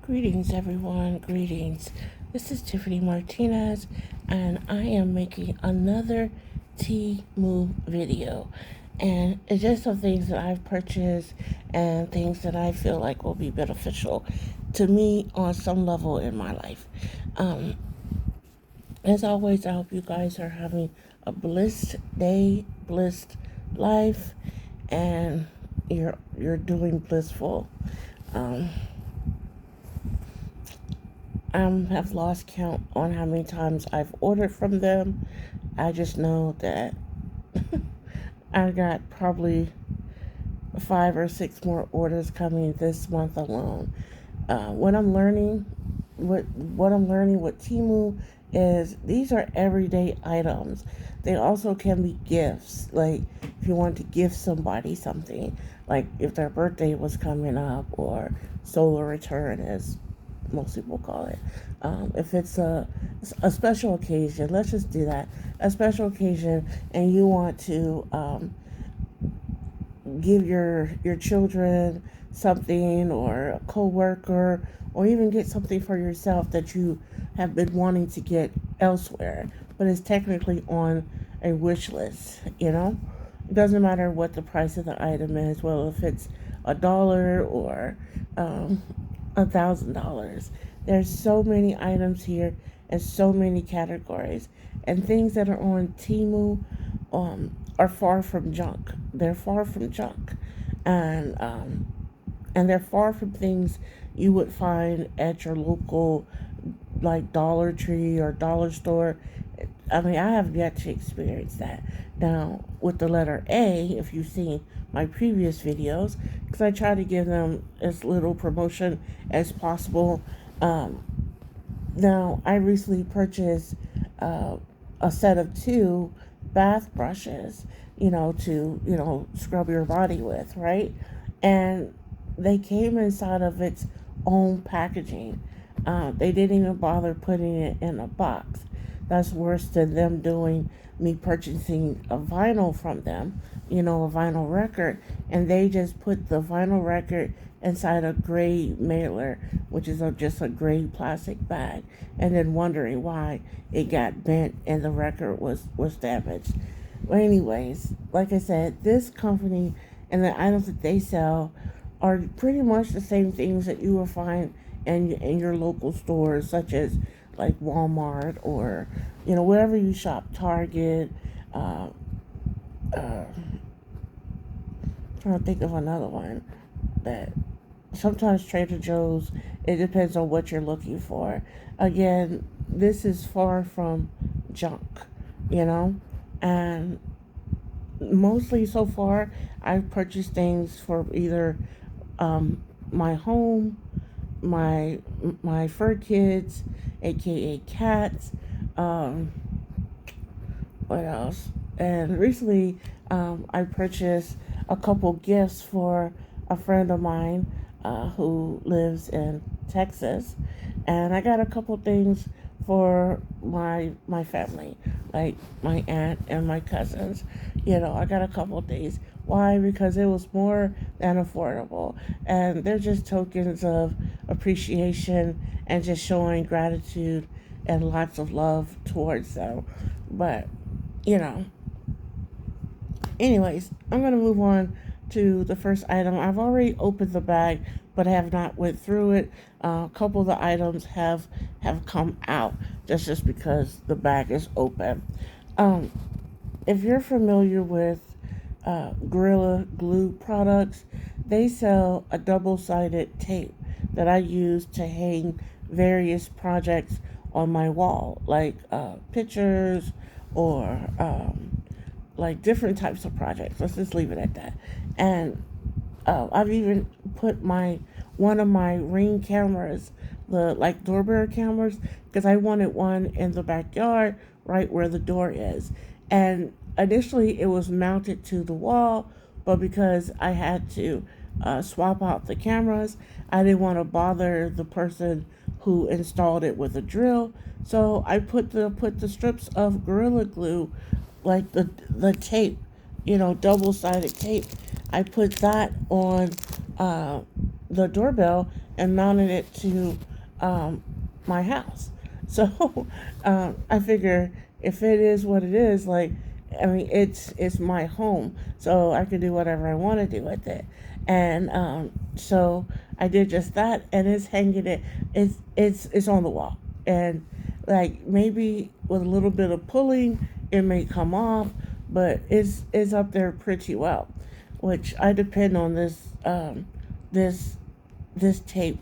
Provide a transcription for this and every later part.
Greetings, everyone. Greetings. This is Tiffany Martinez, and I am making another Temu video. And it's just some things that I've purchased and things that I feel like will be beneficial to me on some level in my life. Um, as always, I hope you guys are having a blessed day, blessed life, and you're doing blissful. Um, I have lost count on how many times I've ordered from them. I just know that I got probably 5 or 6 more orders coming this month alone. What I'm learning, what I'm learning with Temu is these are everyday items. They also can be gifts. Like if you want to gift somebody something, like if their birthday was coming up, or solar return, as most people call it. If it's a special occasion, let's just do that. A special occasion, and you want to give your children something, or a coworker, or even get something for yourself that you have been wanting to get elsewhere, but it's technically on a wish list. It doesn't matter what the price of the item is. Well, if it's $1 or $1,000. There's so many items here and so many categories, and things that are on Temu are far from junk. They're far from junk, and they're far from things you would find at your local, like, Dollar Tree or dollar store. I mean, I have yet to experience that. Now, with the letter A, if you've seen my previous videos, because I try to give them as little promotion as possible. Um, Now, I recently purchased a set of 2 bath brushes, to scrub your body with, right? And they came inside of its own packaging. They didn't even bother putting it in a box. That's worse than them doing me purchasing a vinyl from them, a vinyl record, and they just put the vinyl record inside a gray mailer, which is just a gray plastic bag, and then wondering why it got bent and the record was damaged. But anyways, like I said, this company and the items that they sell are pretty much the same things that you will find in your local stores, such as like Walmart, or wherever you shop, Target. Uh, uh, Trying to think of another one that sometimes Trader Joe's. It depends on what you're looking for. Again, this is far from junk, you know, and mostly so far I've purchased things for either my home, my my fur kids, aka cats. Um, what else? And recently, I purchased a couple gifts for a friend of mine who lives in Texas, and I got a couple things for my family, like my aunt and my cousins. I got a couple things. Why? Because it was more than affordable, and they're just tokens of appreciation and just showing gratitude and lots of love towards them. But you know, anyways, I'm gonna move on to the first item. I've already opened the bag, but I have not went through it. A couple of the items have come out just because the bag is open. Um, if you're familiar with Gorilla Glue products, they sell a double-sided tape that I use to hang various projects on my wall, like pictures, or like different types of projects. Let's just leave it at that. And I've even put my one of my Ring cameras, the like doorbell cameras, because I wanted one in the backyard, right where the door is. And initially, it was mounted to the wall, but because I had to swap out the cameras, I didn't want to bother the person who installed it with a drill. So I put the strips of Gorilla Glue, like the tape, double sided tape. I put that on uh, the doorbell, and mounted it to my house. So I figure if it is what it is, like, I mean, it's my home, so I can do whatever I want to do with it. And so I did just that, and it's hanging it. It's on the wall, and like maybe with a little bit of pulling, it may come off, but it's up there pretty well. Which I depend on this this tape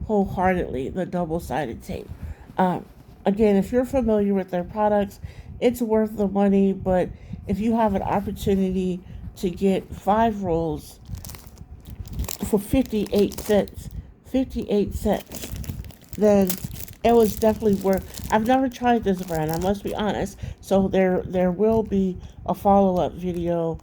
wholeheartedly, the double-sided tape. Um, Again, if you're familiar with their products, it's worth the money, but if you have an opportunity to get 5 rolls for 58 cents, 58 cents, then it was definitely worth. I've never tried this brand, I must be honest. So there will be a follow-up video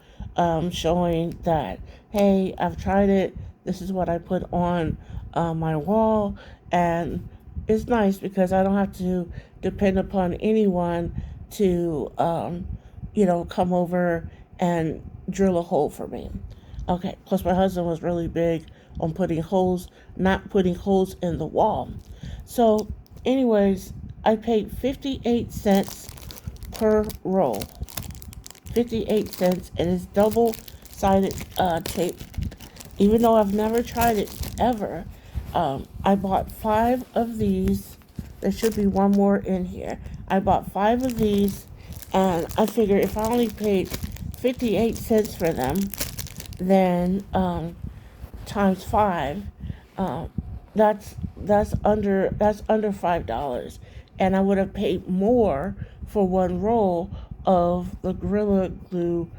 showing that, hey, I've tried it. This is what I put on my wall, and it's nice because I don't have to depend upon anyone to come over and drill a hole for me. Okay, plus my husband was really big on not putting holes in the wall. So, anyways, I paid 58 cents per roll. 58 cents, and it's double sided tape. Even though I've never tried it ever, I bought 5 of these. There should be one more in here. I bought 5 of these, and I figured if I only paid 58 cents for them, then times 5, um, that's under $5, and I would have paid more for one roll of the Gorilla Glue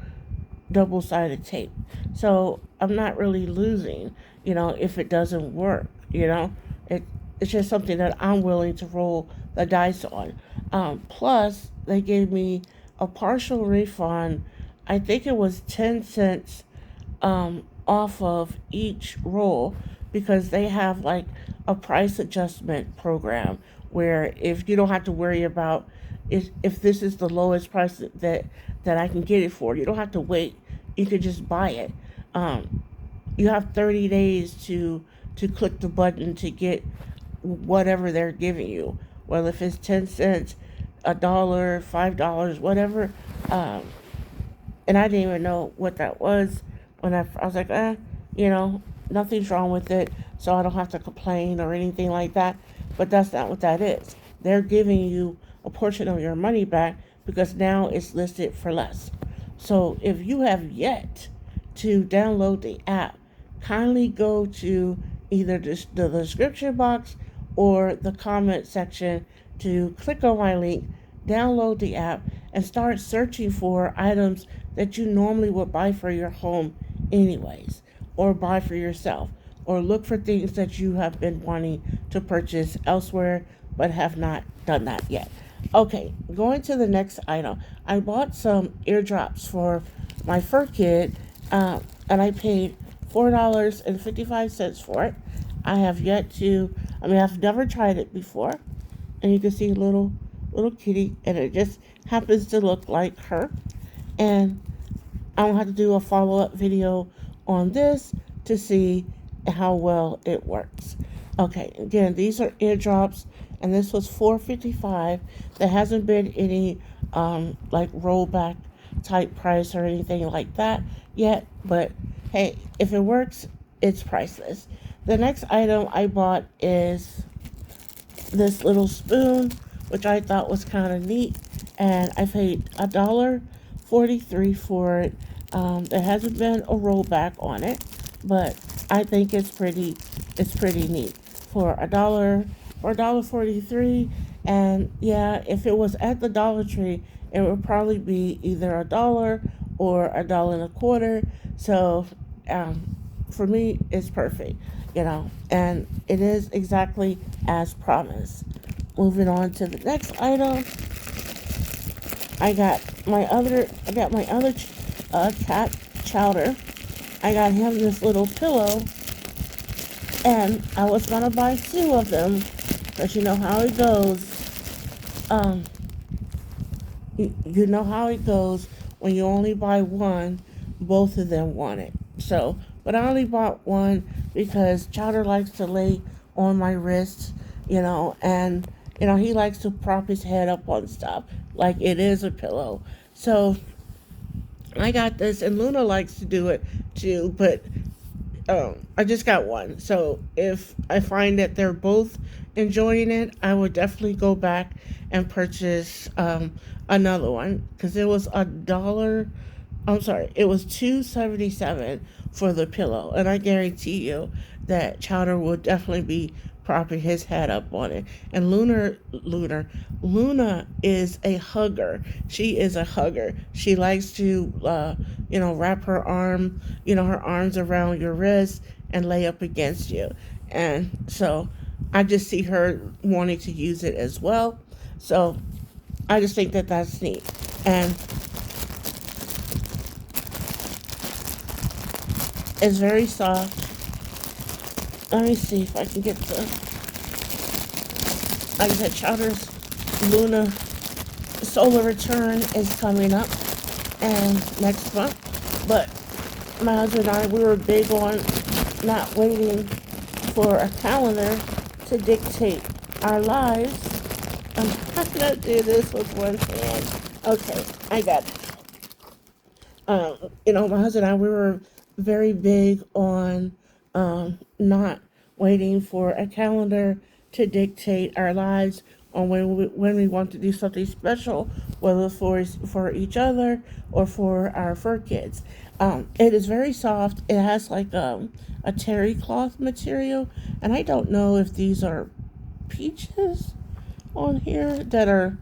double-sided tape. So I'm not really losing, if it doesn't work. It it's just something that I'm willing to roll the dice on. Plus, they gave me a partial refund. I think it was 10 cents off of each roll, because they have like a price adjustment program where if you don't have to worry about if this is the lowest price that I can get it for, you don't have to wait. You could just buy it. Um, you have 30 days to click the button to get whatever they're giving you. Well, if it's 10 cents, a dollar, $5, whatever. Um, and I didn't even know what that was when I was like, nothing's wrong with it, so I don't have to complain or anything like that. But that's not what that is. They're giving you a portion of your money back because now it's listed for less. So if you have yet to download the app, kindly go to either the description box or the comment section to click on my link, download the app, and start searching for items that you normally would buy for your home anyways, or buy for yourself, or look for things that you have been wanting to purchase elsewhere but have not done that yet. Okay, going to the next item. I bought some eardrops for my fur kid, and I paid $4.55 for it. I have yet to, I've never tried it before, and you can see a little kitty, and it just happens to look like her. And I'm gonna have to do a follow-up video on this to see how well it works. Okay, again, these are eardrops, and this was $4.55. There hasn't been any like rollback type price or anything like that yet, but hey, if it works, it's priceless. The next item I bought is this little spoon, which I thought was kind of neat, and I paid $1.43 for it. There hasn't been a rollback on it, but I think it's pretty neat for $1.43. And yeah, if it was at the Dollar Tree, it would probably be either $1 or $1.25. So for me, it's perfect, and it is exactly as promised. Moving on to the next item, I got my other cat, Chowder. I got him this little pillow, and I was gonna buy 2 of them, but you know how it goes. Um, you know how it goes when you only buy one. Both of them want it. So, but I only bought one because Chowder likes to lay on my wrists, and he likes to prop his head up on stuff like it is a pillow. So I got this, and Luna likes to do it too, but I just got one. So if I find that they're both enjoying it, I would definitely go back and purchase another one because it was a dollar. I'm sorry, it was $2.77 for the pillow, and I guarantee you that Chowder will definitely be propping his head up on it. And Luna is a hugger. She is a hugger. She likes to, wrap her arms around your wrist and lay up against you. And so I just see her wanting to use it as well. So I just think that that's neat. And it's very soft. Let me see if I can get like I said, Chowder's Luna Solar Return is coming up and next month. But my husband and I, we were big on not waiting for a calendar to dictate our lives. I'm not gonna do this with one hand. Okay, I got it. My husband and I, we were very big on not waiting for a calendar to dictate our lives on when we want to do something special, whether for each other or for our fur kids. It is very soft. It has like a terry cloth material, and I don't know if these are peaches on here that are,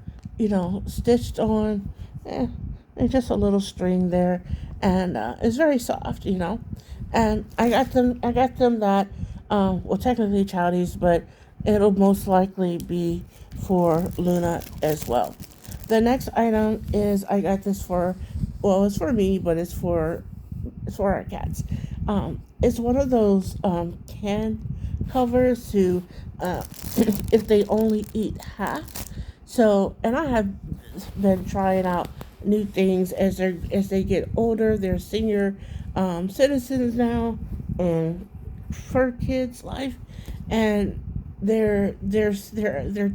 stitched on. There's just a little string there, and it's very soft. And I got them that, well, technically Chowdies, but it'll most likely be for Luna as well. The next item is I got this for, well, it's for me, but it's for our cats. It's one of those can covers to if they only eat half. So, and I have been trying out new things as they get older. They're senior citizens now and for kids' life, and their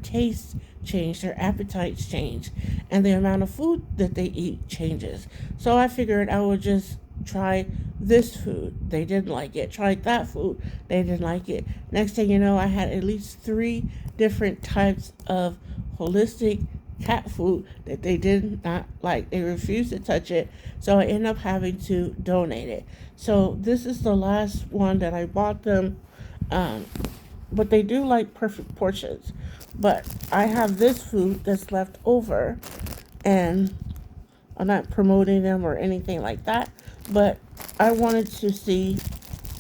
tastes change, their appetites change, and the amount of food that they eat changes. So I figured I would just try this food. They didn't like it. Tried that food. They didn't like it. Next thing you know, I had at least three different types of holistic cat food that they did not like. They refused to touch it. So I ended up having to donate it. So this is the last one that I bought them. Um, but they do like perfect portions. But I have this food that's left over, and I'm not promoting them or anything like that, but I wanted to see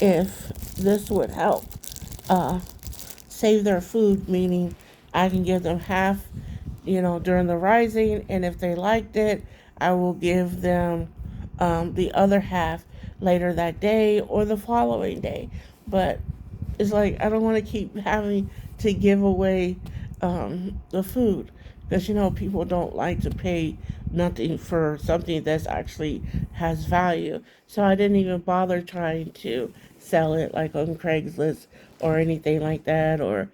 if this would help uh, save their food, meaning I can give them half, during the rising, and if they liked it, I will give them the other half later that day or the following day. But it's like I don't want to keep having to give away the food because people don't like to pay nothing for something that's actually has value. So I didn't even bother trying to sell it like on Craigslist or anything like that, or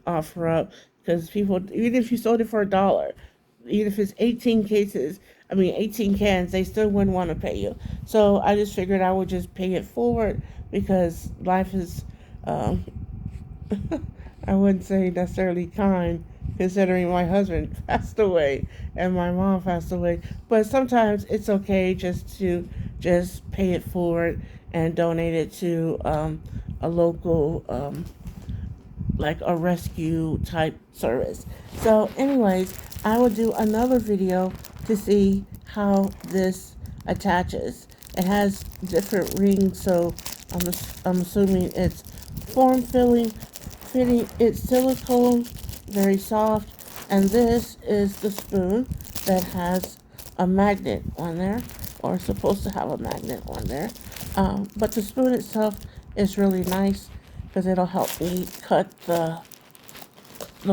offer up, because people, even if you sold it for $1, even if it's 18 cases, I mean 18 cans, they still wouldn't want to pay you. So I just figured I would just pay it forward because life is um, I wouldn't say necessarily kind, considering my husband passed away and my mom passed away. But sometimes it's okay just to just pay it forward and donate it to a local, like a rescue type service. So, anyways, I will do another video to see how this attaches. It has different rings, so I'm assuming it's form fitting. It's silicone, very soft, and this is the spoon that has a magnet on there, or supposed to have a magnet on there. But the spoon itself is really nice because it'll help me cut the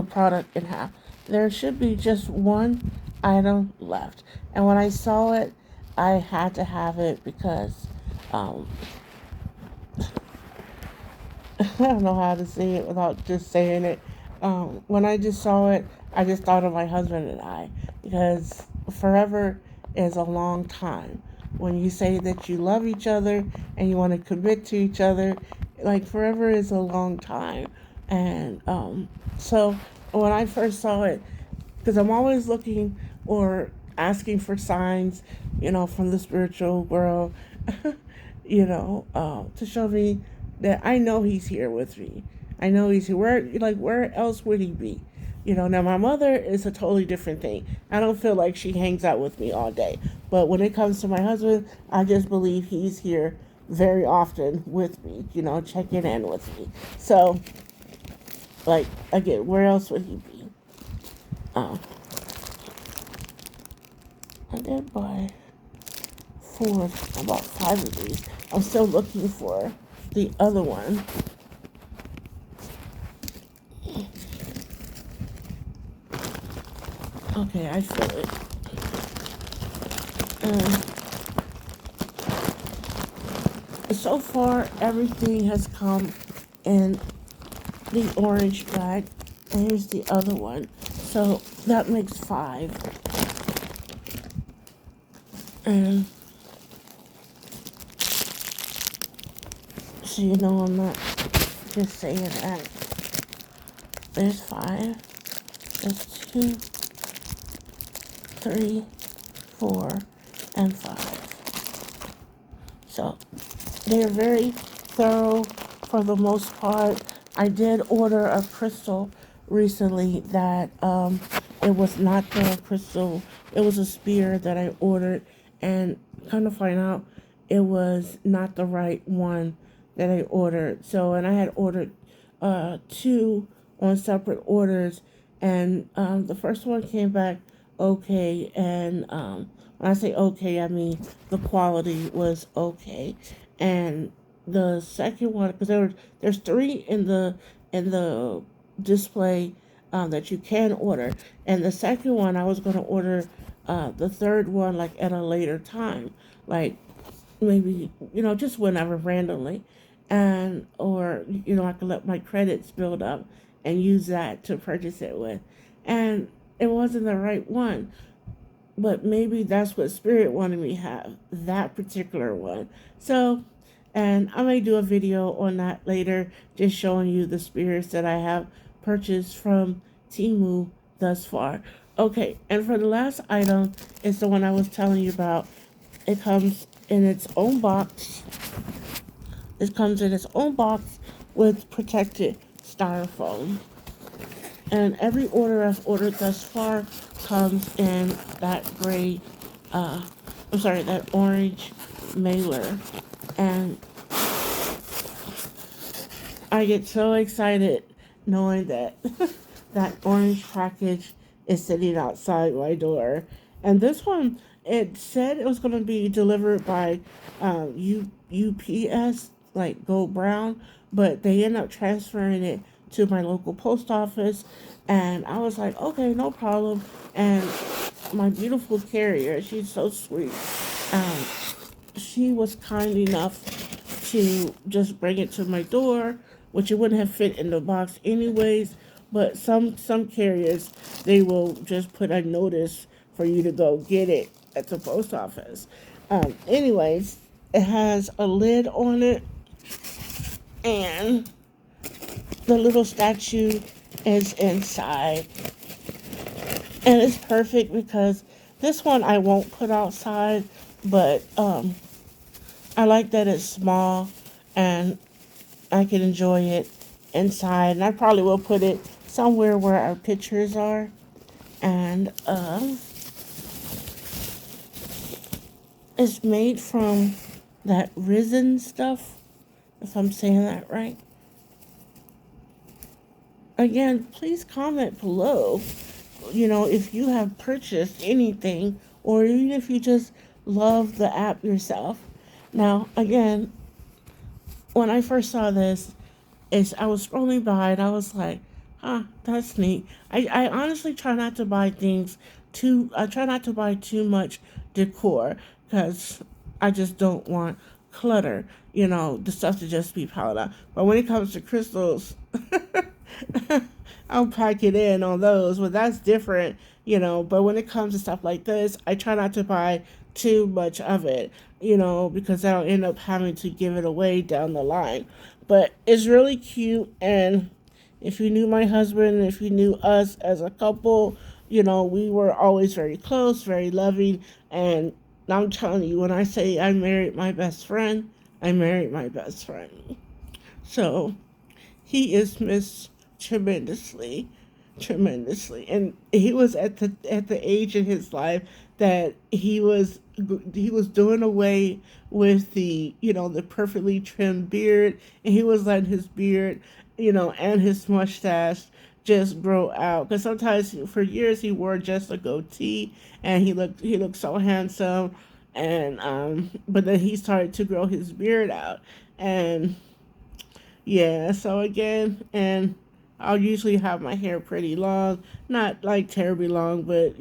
product in half. There should be just one item left, and when I saw it, I had to have it because um, I don't know how to say it without just saying it. When I just saw it, I just thought of my husband and I, because forever is a long time. When you say that you love each other and you want to commit to each other, like forever is a long time. And so when I first saw it, because I'm always looking or asking for signs, from the spiritual world, to show me that I know He's here with me. I know He's here. Where else would He be? Now my mother is a totally different thing. I don't feel like she hangs out with me all day. But when it comes to my husband, I just believe He's here very often with me, checking in with me. So, like, again, where else would He be? Uh, I did buy about five of these. I'm still looking for the other one. Okay, I feel it. So far, everything has come in the orange bag. And here's the other one. So that makes five. And so I'm not just saying that. There's five. There's 2, 3, 4, and 5. So they're very thorough for the most part. I did order a crystal recently that it was not the crystal. It was a spear that I ordered, and kind of find out it was not the right one that I ordered. So, and I had ordered two on separate orders, and the first one came back okay, and when I say okay, I mean the quality was okay, and the second one, because there's three in the display that you can order, and the second one I was going to order the third one like at a later time, like maybe just whenever randomly, and or I could let my credits build up and use that to purchase it with, and it wasn't the right one, but maybe that's what Spirit wanted me to have, that particular one. So, and I may do a video on that later, just showing you the spirits that I have purchased from Temu thus far. Okay, and for the last item is the one I was telling you about. It comes in its own box. It comes in its own box with protected styrofoam. And every order I've ordered thus far comes in that gray, that orange mailer. And I get so excited knowing that that orange package is sitting outside my door. And this one, it said it was going to be delivered by UPS, like Gold Brown, but they ended up transferring it to my local post office. And I was like, okay, no problem. And my beautiful carrier, she's so sweet. Um, she was kind enough to just bring it to my door, which it wouldn't have fit in the box anyways. But some carriers, they will just put a notice for you to go get it at the post office. Anyways, it has a lid on it, and the little statue is inside, and it's perfect because this one I won't put outside, but I like that it's small and I can enjoy it inside. And I probably will put it somewhere where our pictures are. And it's made from that resin stuff, if I'm saying that right. Again, please comment below, if you have purchased anything, or even if you just love the app yourself. Now, again, when I first saw this, I was scrolling by and I was like, that's neat. I honestly try not to buy I try not to buy too much decor because I just don't want clutter, the stuff to just be piled up. But when it comes to crystals, I'll pack it in on those, but that's different. But when it comes to stuff like this, I try not to buy too much of it, because I'll end up having to give it away down the line. But it's really cute, and if you knew my husband, if you knew us as a couple, we were always very close, very loving, and I'm telling you, when I say I married my best friend, I married my best friend. So he is missed tremendously, tremendously, and he was at the age in his life that he was doing away with the perfectly trimmed beard, and he was letting his beard, and his mustache just grow out, because sometimes for years he wore just a goatee, and he looked so handsome, and but then he started to grow his beard out, and yeah, so again, and I'll usually have my hair pretty long, not like terribly long, but.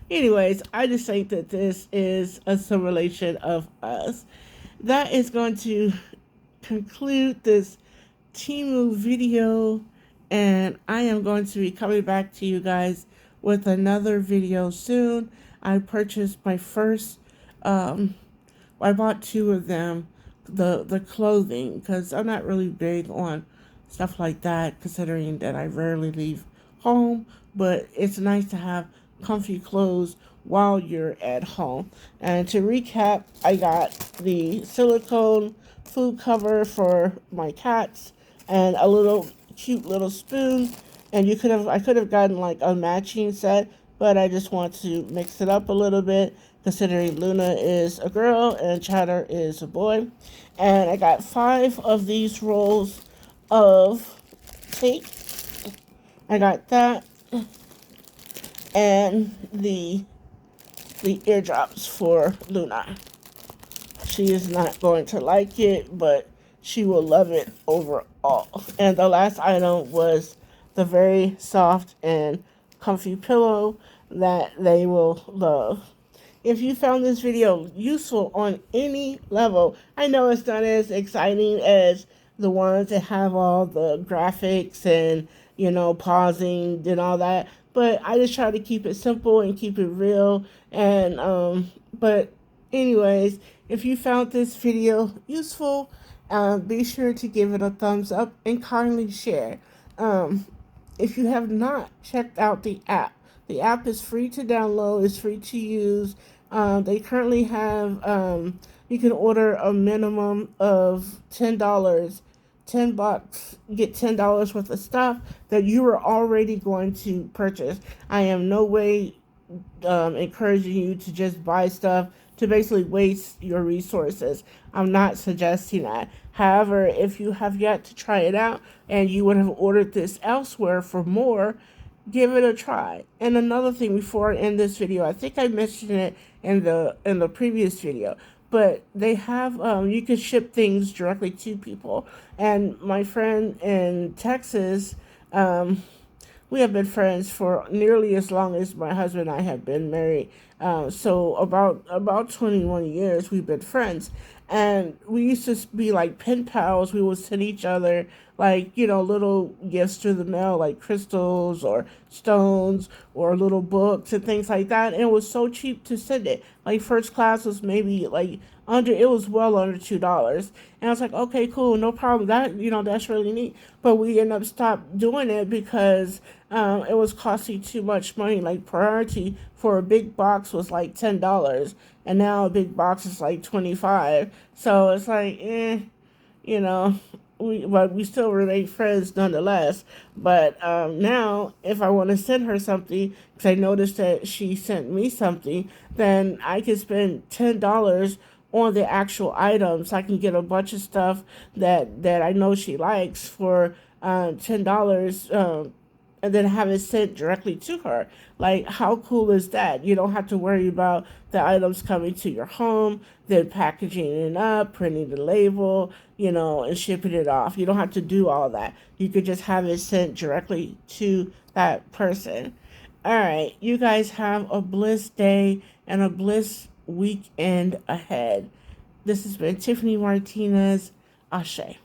Anyways, I just think that this is a simulation of us. That is going to conclude this Timu video, and I am going to be coming back to you guys with another video soon. I purchased my first um, I bought two of them, the clothing, because I'm not really big on stuff like that, considering that I rarely leave home. But it's nice to have comfy clothes while you're at home. And to recap, I got the silicone food cover for my cats and a little cute little spoon. And I could have gotten like a matching set, but I just want to mix it up a little bit, considering Luna is a girl and Chatter is a boy. And I got 5 of these rolls of tape. I got that, and the eardrops for Luna. She is not going to like it, but she will love it overall. And the last item was the very soft and comfy pillow that they will love. If you found this video useful on any level, I know it's not as exciting as the ones that have all the graphics and, pausing and all that, but I just try to keep it simple and keep it real. And, but, anyways, if you found this video useful, be sure to give it a thumbs up and kindly share. Um, if you have not checked out the app is free to download, it's free to use. They currently have, you can order a minimum of $10, $10, get $10 worth of stuff that you were already going to purchase. I am no way encouraging you to just buy stuff to basically waste your resources. I'm not suggesting that. However, if you have yet to try it out and you would have ordered this elsewhere for more, give it a try. And another thing before I end this video, I think I mentioned it in the previous video, but they have you can ship things directly to people. And my friend in Texas, we have been friends for nearly as long as my husband and I have been married. So about 21 years we've been friends, and we used to be like pen pals. We would send each other like little gifts through the mail, like crystals or stones or little books and things like that. And it was so cheap to send it. Like first class was maybe like under it was well under $2. And I was like, okay, cool, no problem. That's really neat. But we ended up stopped doing it because it was costing too much money. Like priority for a big box was like $10, and now a big box is like 25. So it's like, you know, we still remain friends nonetheless. But now, if I want to send her something, because I noticed that she sent me something, then I can spend $10 on the actual items. I can get a bunch of stuff that I know she likes for $10. And then have it sent directly to her. Like, how cool is that? You don't have to worry about the items coming to your home, then packaging it up, printing the label, and shipping it off. You don't have to do all that. You could just have it sent directly to that person. All right, you guys have a bliss day and a bliss weekend ahead. This has been Tiffany Martinez. Ashe.